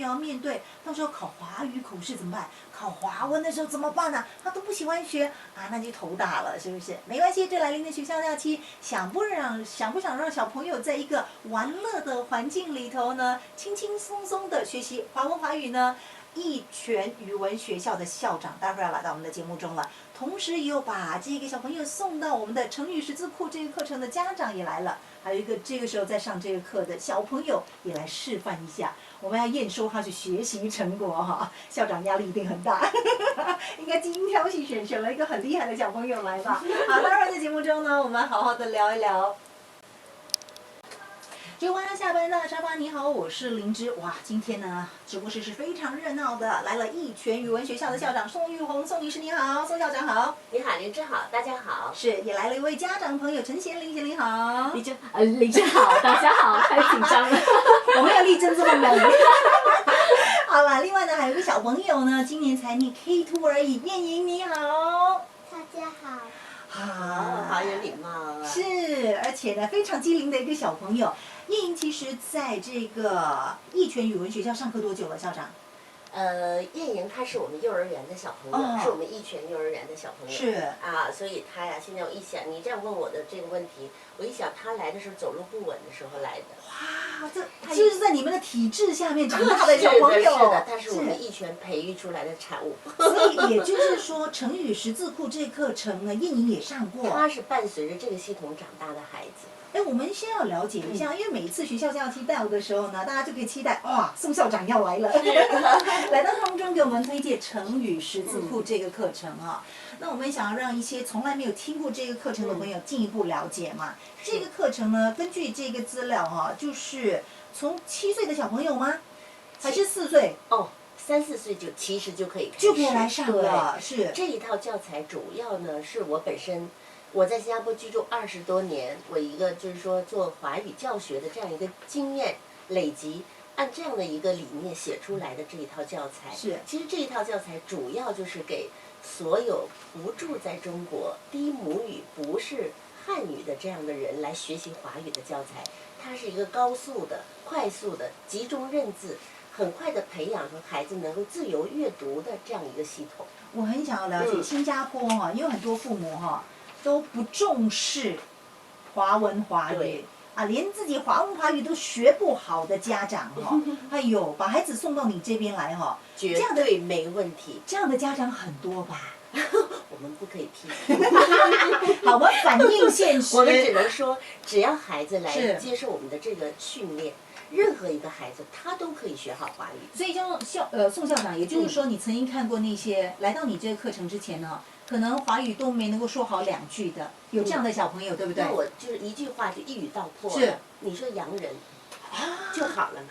也要面对，到时候考华语口试怎么办？考华文的时候怎么办呢？他都不喜欢学啊，那就头大了，是不是？没关系，这来临的学校假期，想不想让小朋友在一个玩乐的环境里头呢，轻轻松松的学习华文华语呢？义全语文学校的校长待会儿要来到我们的节目中了，同时也有把这个小朋友送到我们的成语识字库这个课程的家长也来了，还有一个这个时候在上这个课的小朋友也来示范一下，我们要验收他的学习成果哈，校长压力一定很大，应该精英挑细选了一个很厉害的小朋友来吧。好，待会儿在节目中呢，我们好好的聊一聊。就欢迎下班的沙发，你好，我是灵芝。哇，今天呢，直播室是非常热闹的，来了义全语文学校的校长宋玉红，宋女士你好，宋校长好。你好，灵芝好，大家好。是，也来了一位家长朋友陈贤玲，贤玲好。灵芝好，大家好，太紧张了。我没有丽珍这么美。好了，另外呢，还有一个小朋友呢，今年才念 K2 而已，燕莹你好。大家好。好有礼貌啊。是，而且呢，非常机灵的一个小朋友。燕莹其实在这个义全语文学校上课多久了，校长？燕莹她是我们幼儿园的小朋友，是我们义全幼儿园的小朋友。是。啊，所以她呀，现在我一想，你这样问我的这个问题，我一想她来的时候走路不稳的时候来的。哇，这就是在你们的体制下面长大的小朋友。是的，她是我们义全培育出来的产物。所以也就是说，成语识字库这课程呢，燕莹也上过。她是伴随着这个系统长大的孩子。哎，我们先要了解一下，因为每一次学校假期到的时候呢，大家就可以期待，哇，宋校长要来了，来到当中给我们推荐成语识字库这个课程啊。那我们想要让一些从来没有听过这个课程的朋友进一步了解嘛。这个课程呢，根据这个资料哈，就是从7岁的小朋友吗？还是4岁？哦。3、4岁其实就可以开始，就可以来上了，是。这一套教材主要呢是我本身。我在新加坡居住20多年，我一个就是说做华语教学的这样一个经验累积，按这样的一个理念写出来的这一套教材。是。其实这一套教材主要就是给所有不住在中国、第一母语不是汉语的这样的人来学习华语的教材。它是一个高速的、快速的、集中认字，很快的培养出孩子能够自由阅读的这样一个系统。我很想要了解新加坡哈，因为很多父母哈。都不重视华文华语啊，连自己华文华语都学不好的家长哈，哎呦，把孩子送到你这边来哈，绝对没问题。这样的家长很多吧？我们不可以批评。好，我们反映现实。我们只能说，只要孩子来接受我们的这个训练，任何一个孩子他都可以学好华语。所以叫宋校长，也就是说，你曾经看过那些来到你这个课程之前呢？可能华语都没能够说好2句的，有这样的小朋友，对不对？那我就是一句话就一语道破。是。你说洋人，就好了嘛。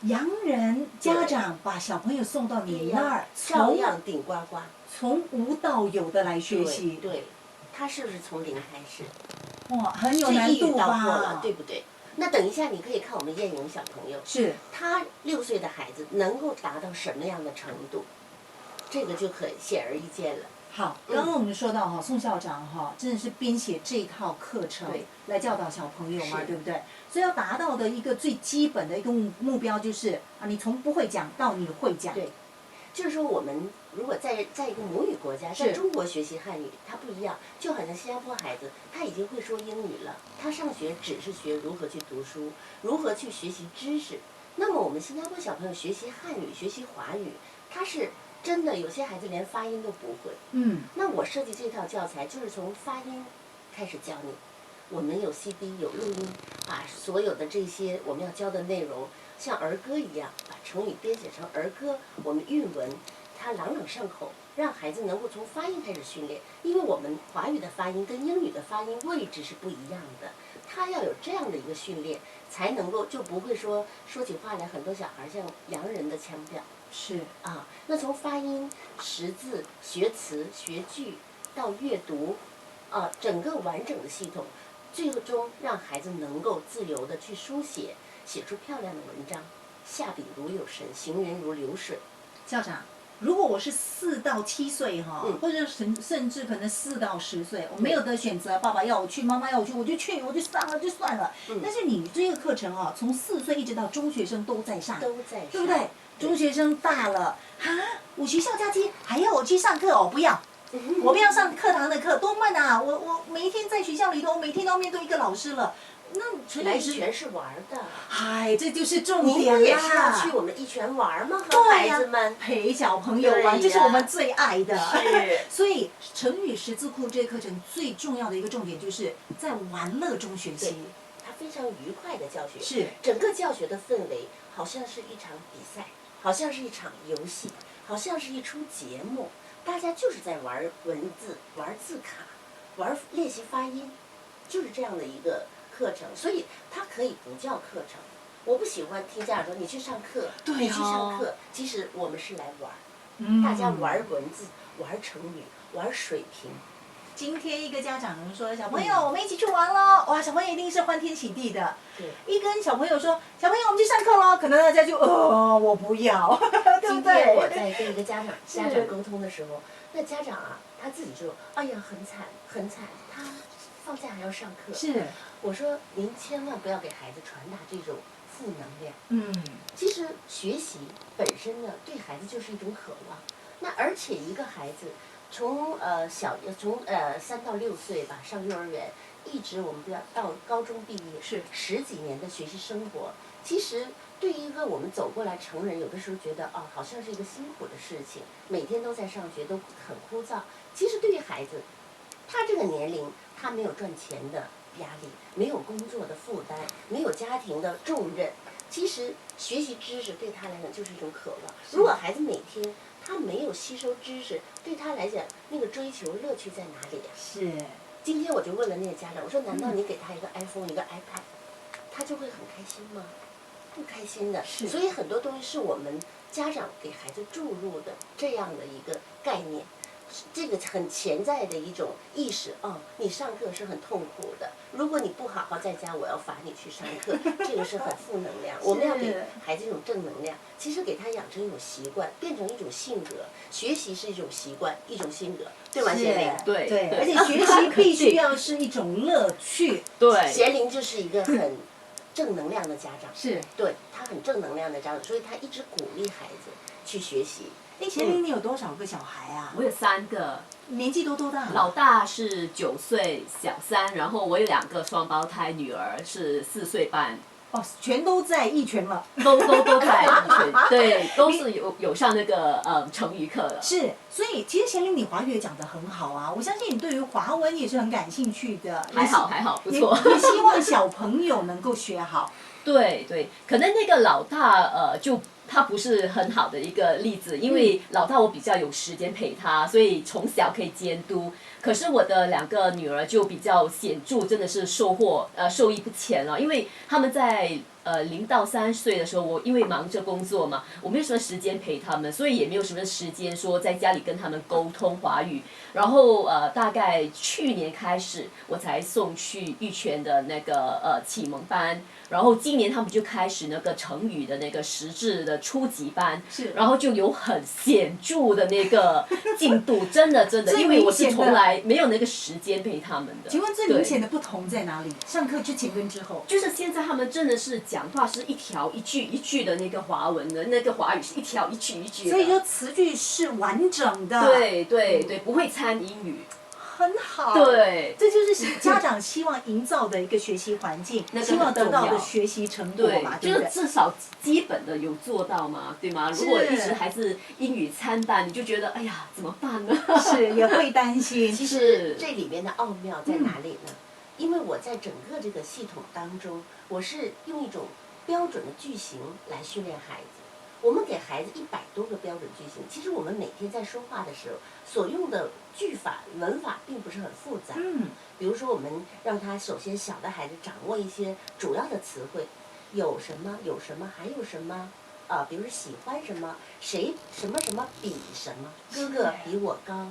洋人家长把小朋友送到你那儿，照样顶呱呱。从无到有的来学习。对。他是不是从零开始？哇，很有难度吧？对不对？那等一下你可以看我们燕莹小朋友，是。他6岁的孩子能够达到什么样的程度？这个就可显而易见了。好，刚刚我们说到哈，宋校长哈真的是编写这套课程来教导小朋友嘛，对不对？所以要达到的一个最基本的一个目标就是啊，你从不会讲到你会讲。对，就是说我们如果在一个母语国家，在中国学习汉语，它不一样，就好像新加坡孩子他已经会说英语了，他上学只是学如何去读书，如何去学习知识。那么我们新加坡小朋友学习汉语、学习华语，他是。真的，有些孩子连发音都不会。那我设计这套教材就是从发音开始教你。我们有 CD 有录音啊，所有的这些我们要教的内容，像儿歌一样，把成语编写成儿歌，我们韵文，它朗朗上口，让孩子能够从发音开始训练。因为我们华语的发音跟英语的发音位置是不一样的，他要有这样的一个训练，才能够就不会说起话来很多小孩像洋人的腔调。是啊，那从发音、识字、学词、学句到阅读，啊，整个完整的系统，最终让孩子能够自由的去书写，写出漂亮的文章，下笔如有神，行云如流水。校长，如果我是4到7岁哈，嗯或者甚至可能4到10岁，我没有得选择，爸爸要我去，妈妈要我去，我就去，我就上了就算了。但是你这个课程啊，从4岁一直到中学生都在上，都在上，对不对？中学生大了，我学校假期还要我去上课哦，不要。我不要上课堂的课，多闷啊！我每一天在学校里头，每天都要面对一个老师了。那陈来女士，全是玩的。嗨，这就是重您点不也是要啦。去我们一拳玩吗？和对呀孩子们。陪小朋友玩，对呀这是我们最爱的。是所以成语识字库这个课程最重要的一个重点就是在玩乐中学对习。他非常愉快的教学，是整个教学的氛围好像是一场比赛，好像是一场游戏，好像是一出节目，大家就是在玩文字、玩字卡、玩练习发音，就是这样的一个课程，所以它可以不叫课程。我不喜欢听家长说你去上课，对你去上哦课，其实我们是来玩，嗯大家玩文字、玩成语、玩水平。今天一个家长说：“小朋友，我们一起去玩喽！”哇，小朋友一定是欢天喜地的。对。一跟小朋友说：“小朋友，我们去上课喽！”可能大家就我不要，对不今天我对？在跟一个家长沟通的时候，那家长啊，他自己就哎呀很惨很惨，他放假还要上课。是，我说您千万不要给孩子传达这种负能量。嗯，其实学习本身呢，对孩子就是一种渴望。那而且一个孩子从3到6岁吧上幼儿园，一直我们不要到高中毕业，是10几年的学习生活。其实对于一个我们走过来成人，有的时候觉得好像是一个辛苦的事情，每天都在上学都很枯燥。其实对于孩子，他这个年龄，他没有赚钱的压力，没有工作的负担，没有家庭的重任。其实学习知识对他来讲就是一种渴望。如果孩子每天他没有吸收知识，对他来讲那个追求乐趣在哪里呀？是，今天我就问了那个家长，我说难道你给他一个 iPhone 一个 iPad，他就会很开心吗？不开心的。是所以很多东西是我们家长给孩子注入的这样的一个概念。这个很潜在的一种意识你上课是很痛苦的，如果你不好好在家，我要罚你去上课，这个是很负能量。我们要给孩子一种正能量，其实给他养成一种习惯，变成一种性格。学习是一种习惯，一种性格，对吗？贤玲，对对，而且学习必须要是一种乐趣。对，贤玲就是一个很正能量的家长，是，对他很正能量的家长，所以他一直鼓励孩子去学习。贤玲，你有多少个小孩啊？我有3个，年纪都多大？老大是9岁，小3，然后我有2个双胞胎女儿是4岁半。哦，全都在一拳了。都在一群，对，都是有上那个成语课的。是，所以其实贤玲你华语也讲得很好啊，我相信你对于华文也是很感兴趣的。还好，不错。也希望小朋友能够学好。对，可能那个老大就他不是很好的一个例子，因为老大我比较有时间陪他，所以从小可以监督。可是我的2个女儿就比较显著，真的是受益不浅了，因为他们在0到3岁的时候，我因为忙着工作嘛，我没有什么时间陪他们，所以也没有什么时间说在家里跟他们沟通华语。然后大概去年开始，我才送去玉泉的那个启蒙班，然后今年他们就开始那个成语的那个识字的初级班，是，然后就有很显著的那个进度，真的，因为我是从来没有那个时间陪他们的。请问最明显的不同在哪里？上课之前跟之后？就是现在他们真的是讲话是一条一句的那个华文的那个华语是一条一句的，所以说词句是完整的。对，不会掺英语。很好，对，这就是家长希望营造的一个学习环境，希望得到的学习成果嘛，对不对？就是至少基本的有做到嘛，对吗？如果一直还是英语参半，你就觉得哎呀怎么办呢？是也会担心。其实这里面的奥妙在哪里呢？因为我在整个这个系统当中，我是用一种标准的句型来训练孩子。我们给孩子100多个标准句型，其实我们每天在说话的时候所用的句法文法并不是很复杂。比如说我们让他首先小的孩子掌握一些主要的词汇，有什么还有什么比如说喜欢什么，谁什么什么比什么，哥哥比我高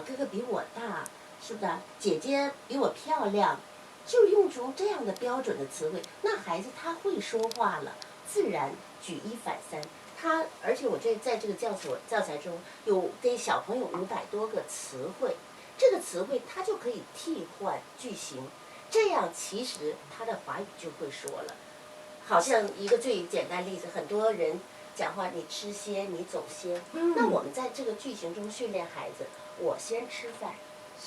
哥哥比我大，是不是？姐姐比我漂亮，就用出这样的标准的词汇，那孩子他会说话了，自然举一反三，而且我在这个教材中有给小朋友500多个词汇，这个词汇它就可以替换句型，这样其实他的华语就会说了。好像一个最简单例子，很多人讲话你吃先，你走先。那我们在这个句型中训练孩子，我先吃饭，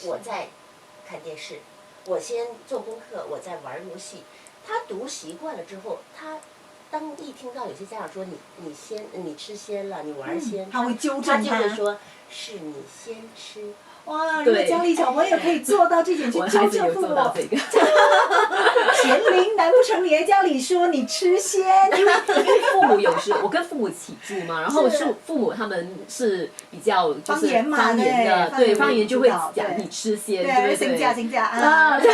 我再看电视，我先做功课，我再玩游戏。他读习惯了之后，他当一听到有些家长说你吃先了，你玩先，他会纠他正就会说是你先吃。哇，如果家里小朋友可以做到这点，去我纠孩子有做正父母，到这个。贤玲，难不成你在家里说你吃先？因为父母有时我跟父母一起住嘛，然后是父母他们是比较就是方言嘛，方言的，对，对方言就会主导对讲你吃先，对，对不请假对？请假啊，对。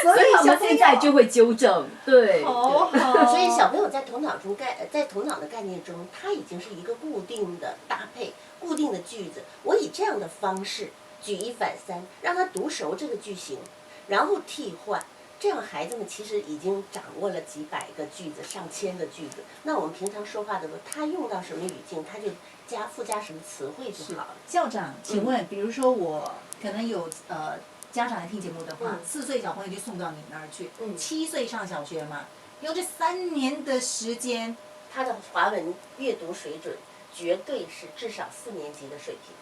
所所以他们小朋友现在就会纠正，对。好好，所以小朋友在头脑的概念中，他已经是一个固定的搭配、固定的句子。我以这样的方式举一反三，让他读熟这个句型，然后替换。这样孩子们其实已经掌握了几百个句子、上千个句子。那我们平常说话的时候，他用到什么语境，他就附加什么词汇就好了。校长，请问，比如说我可能有家长来听节目的话，4岁小朋友就送到你那儿去，7岁上小学嘛，用这3年的时间，他的华文阅读水准绝对是至少4年级的水平。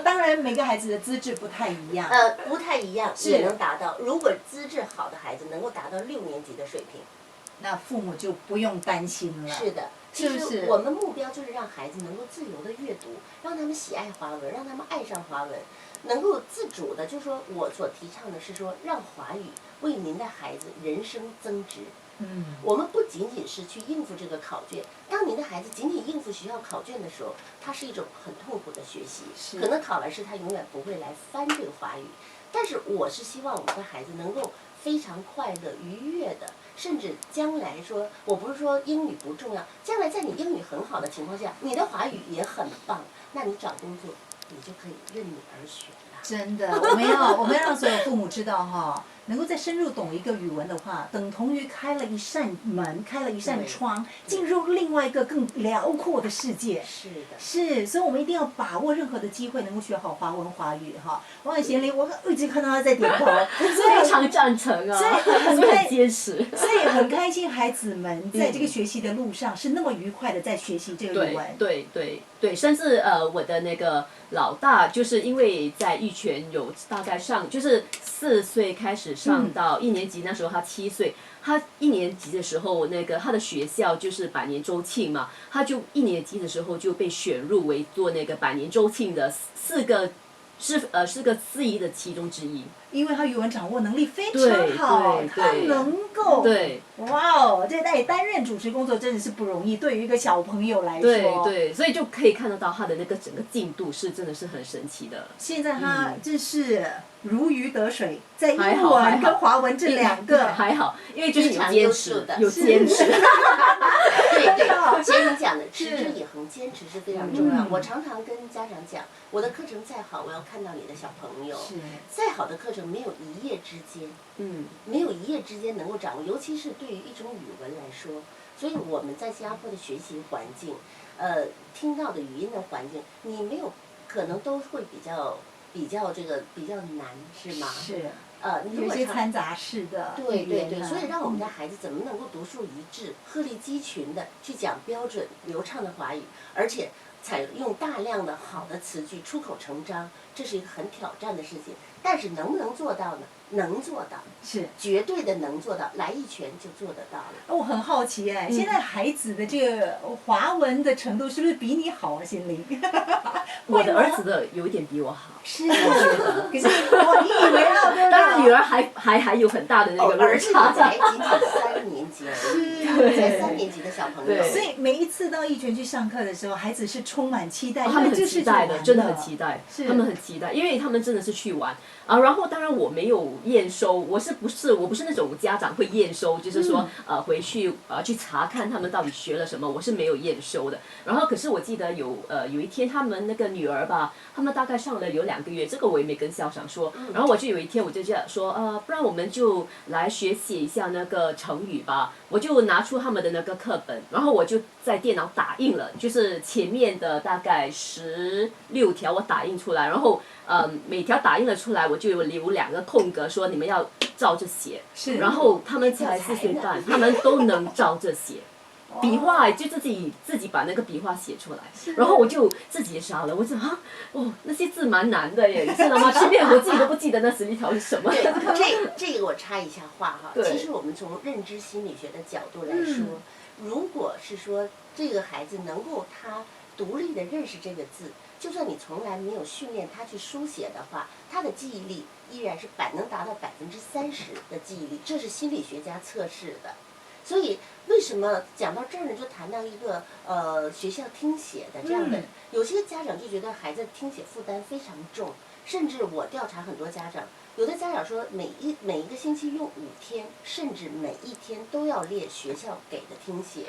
当然每个孩子的资质不太一样，不太一样，是也能达到。如果资质好的孩子能够达到6年级的水平，那父母就不用担心了。是的。其是不是实我们目标就是让孩子能够自由的阅读，让他们喜爱华文，让他们爱上华文，能够自主的，就是说我所提倡的是说，让华语为您的孩子人生增值。我们不仅仅是去应付这个考卷，当您的孩子仅仅应付学校考卷的时候，它是一种很痛苦的学习，可能考完试他永远不会来翻这个华语。但是我是希望我们的孩子能够非常快乐、愉悦的，甚至将来说，我不是说英语不重要，将来在你英语很好的情况下，你的华语也很棒，那你找工作，你就可以任你而选了。真的，我们要让所有父母知道哈，能够再深入懂一个语文的话，等同于开了一扇门，开了一扇窗，进入另外一个更辽阔的世界。是的。是，所以我们一定要把握任何的机会，能够学好华文华语哈。王贤玲，我一直看到他在点头，非常赞成啊，所以很坚持。所以很开心，孩子们在这个学习的路上是那么愉快的在学习这个语文。对，甚至我的那个老大，就是因为在玉泉有大概就是4岁开始上到1年级，那时候他7岁，他1年级的时候，那个他的学校就是百年周庆嘛，他就1年级的时候就被选入为做那个百年周庆的4个司仪的其中之一。因为他语文掌握能力非常好，他能够哇哦，这担任主持工作真的是不容易，对于一个小朋友来说。对，所以就可以看得到他的那个整个进度是真的是很神奇的。现在他真是如鱼得水，在英文跟华文这2个还好，因为就是有坚持，有坚持。对，贤玲讲的持之以恒，坚持是非常重要。我常常跟家长讲，我的课程再好，我要看到你的小朋友。再好的课程没有一夜之间，没有一夜之间能够掌握，尤其是对于一种语文来说。所以我们在新加坡的学习环境，听到的语音的环境，你没有可能都会比较难，是吗？是。有些掺杂式的。对，所以让我们的孩子怎么能够独树一帜、鹤立鸡群的去讲标准流畅的华语，而且采用大量的好的词句，出口成章，这是一个很挑战的事情。但是能不能做到呢？能做到，是绝对的能做到，来一拳就做得到了。我很好奇现在孩子的这个华文的程度是不是比你好啊，贤玲？我的儿子的有一点比我好，是我觉得。可是你以为啊？当然女儿还有很大的那个落差。儿子才仅仅3年级而已。才3年级的小朋友。对所以每一次到义全去上课的时候，孩子是充满期待，他们很因为就是期待的，去玩真的很期待，是他们很期待，因为他们真的是去玩啊。然后当然我没有验收，我不是那种家长会验收，就是说回去去查看他们到底学了什么，我是没有验收的。然后可是我记得有一天他们那个女儿吧，他们大概上了有2个月，这个我也没跟校长说。然后我就有一天我就这样说不然我们就来写一下那个成语吧。我就拿出他们的那个课本，然后我就在电脑打印了，就是前面的大概16条我打印出来，然后每条打印了出来，我就有留2个空格，说你们要照着写。是然后他们才4岁半，他们都能照着写。笔画就自己把那个笔画写出来，然后我就自己也傻了，我说那些字蛮难的耶，你知道吗？前面我自己都不记得那16条是什么。对，这个我插一下话哈。对其实我们从认知心理学的角度来说，如果是说这个孩子能够他独立的认识这个字，就算你从来没有训练他去书写的话，他的记忆力依然是能达到30%的记忆力，这是心理学家测试的。所以为什么讲到这儿呢，就谈到一个学校听写的这样的，有些家长就觉得孩子听写负担非常重，甚至我调查很多家长，有的家长说每一个星期用5天，甚至每一天都要练学校给的听写。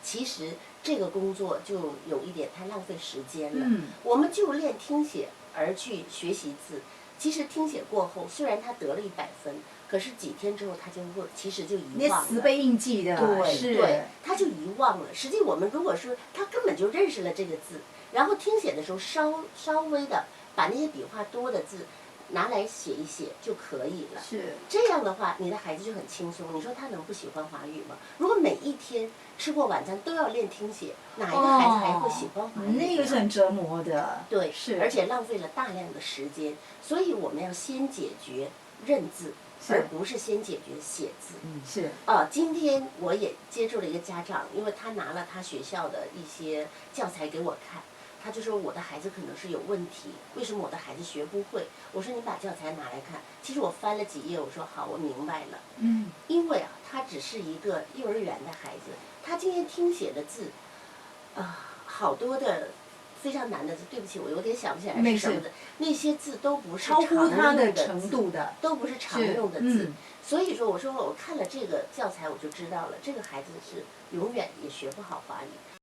其实这个工作就有一点太浪费时间了。我们就练听写而去学习字，其实听写过后，虽然他得了100分。可是几天之后，他其实就遗忘了。那死背硬记的，对，他就遗忘了。实际我们如果说他根本就认识了这个字，然后听写的时候稍微的把那些笔画多的字拿来写一写就可以了。是这样的话，你的孩子就很轻松。你说他能不喜欢华语吗？如果每一天吃过晚餐都要练听写，哪一个孩子还会喜欢华语？那个是很折磨的。对，是，而且浪费了大量的时间。所以我们要先解决认字。而不是先解决写字。是。今天我也接触了一个家长，因为他拿了他学校的一些教材给我看，他就说我的孩子可能是有问题，为什么我的孩子学不会？我说你把教材拿来看。其实我翻了几页，我说好，我明白了。因为他只是一个幼儿园的孩子，他今天听写的字，好多的。非常难的字，对不起，我有点想不起来是什么的。那些字都不是超乎他的常程度的，都不是常用的字。所以说，我看了这个教材，我就知道了，这个孩子是永远也学不好华语。